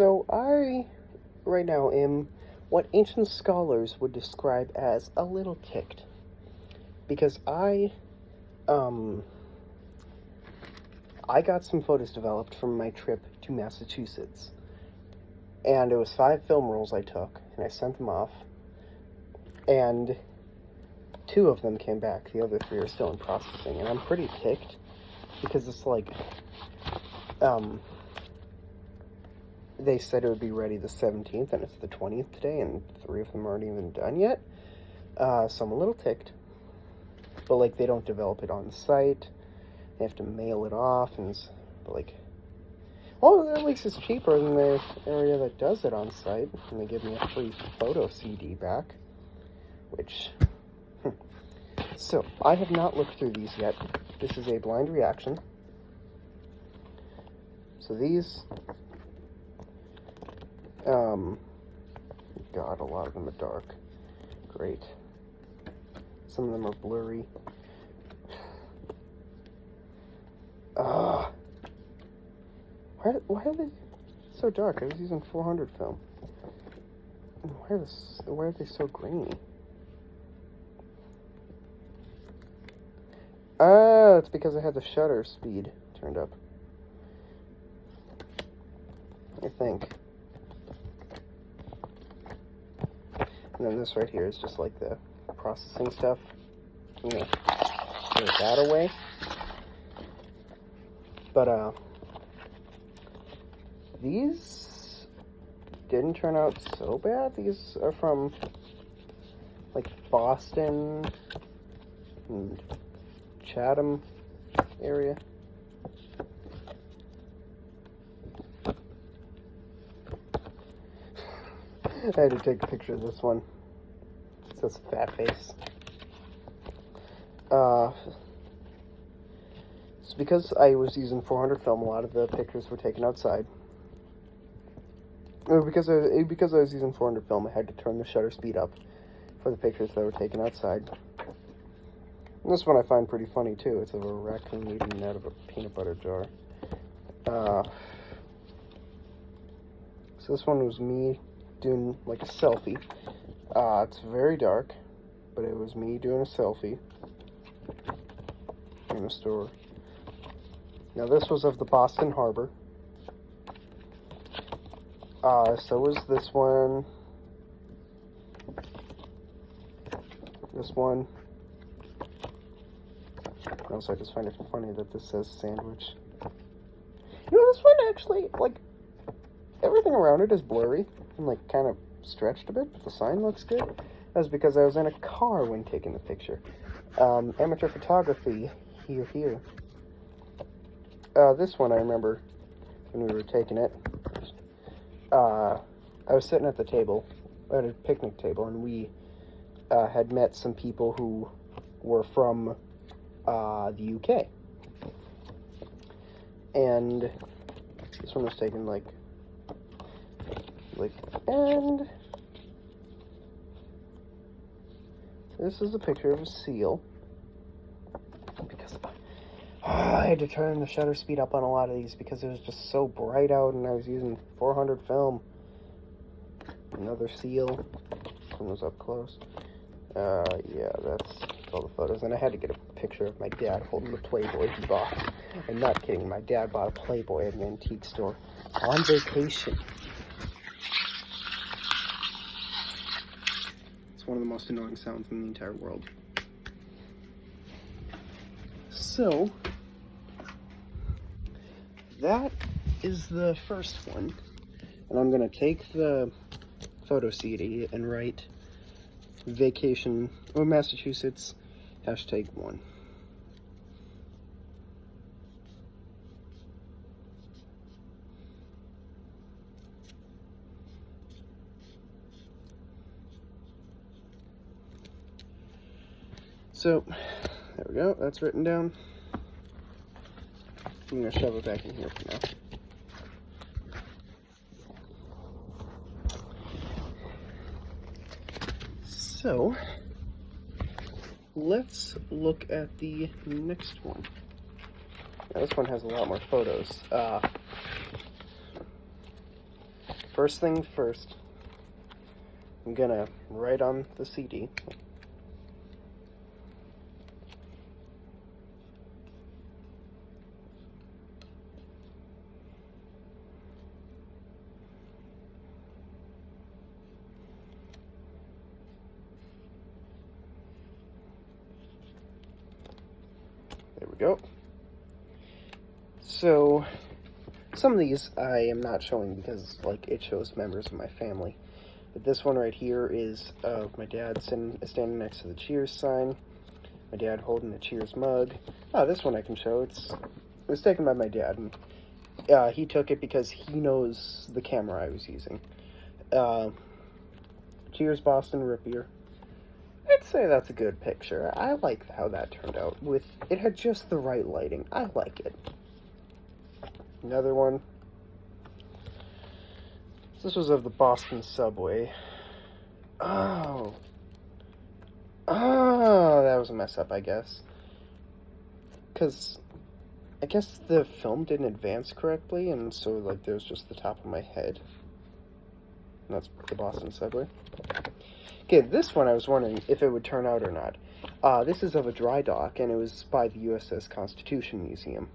So I, right now, am what ancient scholars would describe as a little ticked. Because I got some photos developed from my trip to Massachusetts. And it was 5 film rolls I took, and I sent them off. And 2 of them came back. The other 3 are still in processing. And I'm pretty ticked, because it's like, they said it would be ready the 17th, and it's the 20th today, and 3 of them aren't even done yet. So I'm a little ticked. But, like, they don't develop it on site. They have to mail it off, but, like, well, at least it's cheaper than the area that does it on site. And they give me a free photo CD back, which, So, I have not looked through these yet. This is a blind reaction. So these, God, a lot of them are dark. Great. Some of them are blurry. Why are they so dark? I was using 400 film. And why are they so grainy? It's because I had the shutter speed turned up, I think. And then this right here is just like the processing stuff. I'm gonna clear that away. But, these didn't turn out so bad. These are from, like, Boston and Chatham area. I had to take a picture of this one. It says fat face. It's because I was using 400 film, a lot of the pictures were taken outside. Because I was using 400 film, I had to turn the shutter speed up for the pictures that were taken outside. And this one I find pretty funny too. It's of a raccoon eating out of a peanut butter jar. So this one was me doing like a selfie. It's very dark, but it was me doing a selfie in a store. Now this was of the Boston Harbor. So was this one. This one. Also, I just find it funny that this says sandwich. You know, this one actually, like, everything around it is blurry and, like, kind of stretched a bit, but the sign looks good. That's because I was in a car when taking the picture. Amateur photography, here. This one I remember when we were taking it. I was sitting at the table, at a picnic table, and we had met some people who were from the UK. And this one was taken and this is a picture of a seal. Because I had to turn the shutter speed up on a lot of these because it was just so bright out, and I was using 400 film. Another seal. This one was up close. Yeah, that's all the photos. And I had to get a picture of my dad holding the Playboy he bought. I'm not kidding, my dad bought a Playboy at an antique store on vacation. It's one of the most annoying sounds in the entire world. So, that is the first one. And I'm going to take the photo CD and write vacation, Massachusetts, #1. So, there we go, that's written down. I'm going to shove it back in here for now. So, let's look at the next one. Now, this one has a lot more photos. first thing first, I'm gonna write on the CD. There we go. So, some of these I am not showing because, like, it shows members of my family. But this one right here is of my dad standing next to the Cheers sign. My dad holding the Cheers mug. Oh, this one I can show. It was taken by my dad, and he took it because he knows the camera I was using. Cheers Boston Root Beer. I'd say that's a good picture. I like how that turned out. It had just the right lighting. I like it. Another one. This was of the Boston subway. Oh, that was a mess up, I guess. Because I guess the film didn't advance correctly, and so, like, there's just the top of my head. And that's the Boston subway. Okay, this one I was wondering if it would turn out or not. This is of a dry dock, and it was by the USS Constitution Museum.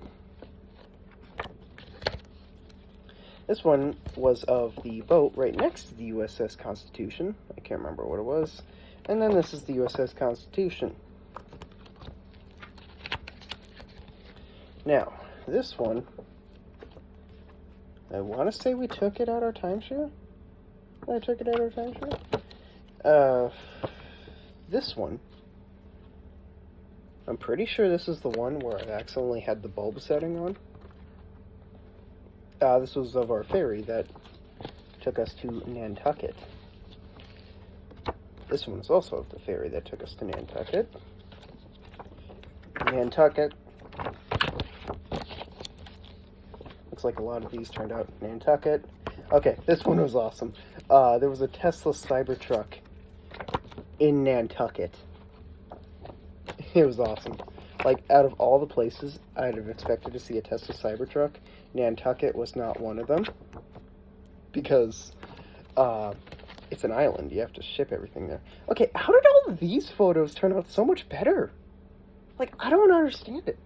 This one was of the boat right next to the USS Constitution. I can't remember what it was. And then this is the USS Constitution. Now, this one, I want to say we took it at our timeshare? I took it at our timeshare? This one, I'm pretty sure this is the one where I accidentally had the bulb setting on. This was of our ferry that took us to Nantucket. This one was also of the ferry that took us to Nantucket. Nantucket. Looks like a lot of these turned out Nantucket. Okay, this one was awesome. There was a Tesla Cybertruck in Nantucket. It was awesome. Like, out of all the places I'd have expected to see a Tesla Cybertruck, Nantucket was not one of them. Because, it's an island. You have to ship everything there. Okay, how did all of these photos turn out so much better? Like, I don't understand it.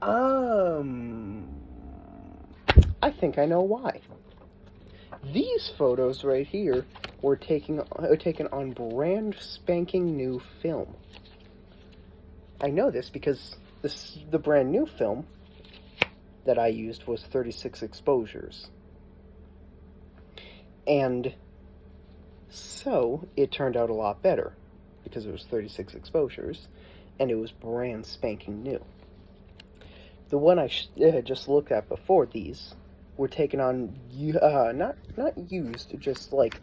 I think I know why. These photos right here were taken on brand spanking new film. I know this because the brand new film that I used was 36 exposures. And so it turned out a lot better because it was 36 exposures and it was brand spanking new. The one I just looked at before these were taken on, not used, just like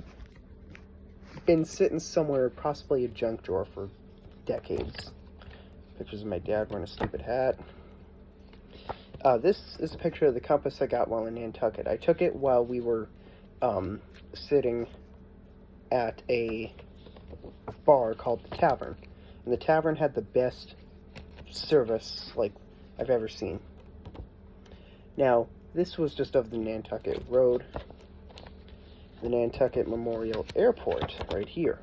been sitting somewhere, possibly a junk drawer for decades. Pictures of my dad wearing a stupid hat. This is a picture of the compass I got while in Nantucket. I took it while we were sitting at a bar called The Tavern. And the Tavern had the best service, like, I've ever seen. Now, this was just of the Nantucket Road, the Nantucket Memorial Airport, right here.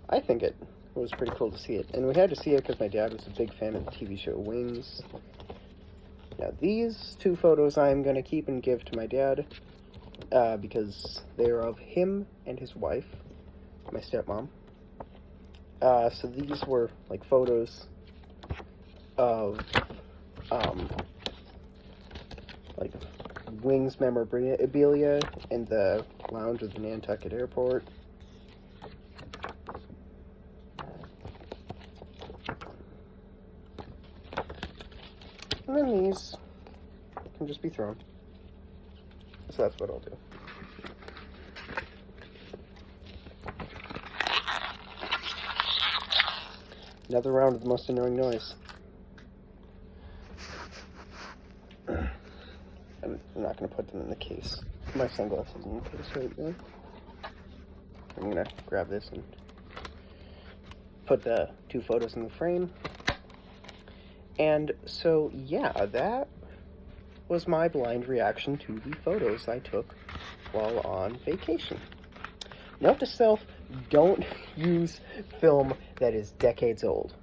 I think it was pretty cool to see it. And we had to see it because my dad was a big fan of the TV show Wings. Now, these two photos I'm going to keep and give to my dad because they're of him and his wife, my stepmom. So these were, like, photos of, like, Wings memorabilia in the lounge of the Nantucket Airport. And then these can just be thrown. So that's what I'll do. Another round of the most annoying noise. I'm not going to put them in the case. My sunglasses in the case right there. I'm going to grab this and put the two photos in the frame. And so, yeah, that was my blind reaction to the photos I took while on vacation. Note to self, don't use film that is decades old.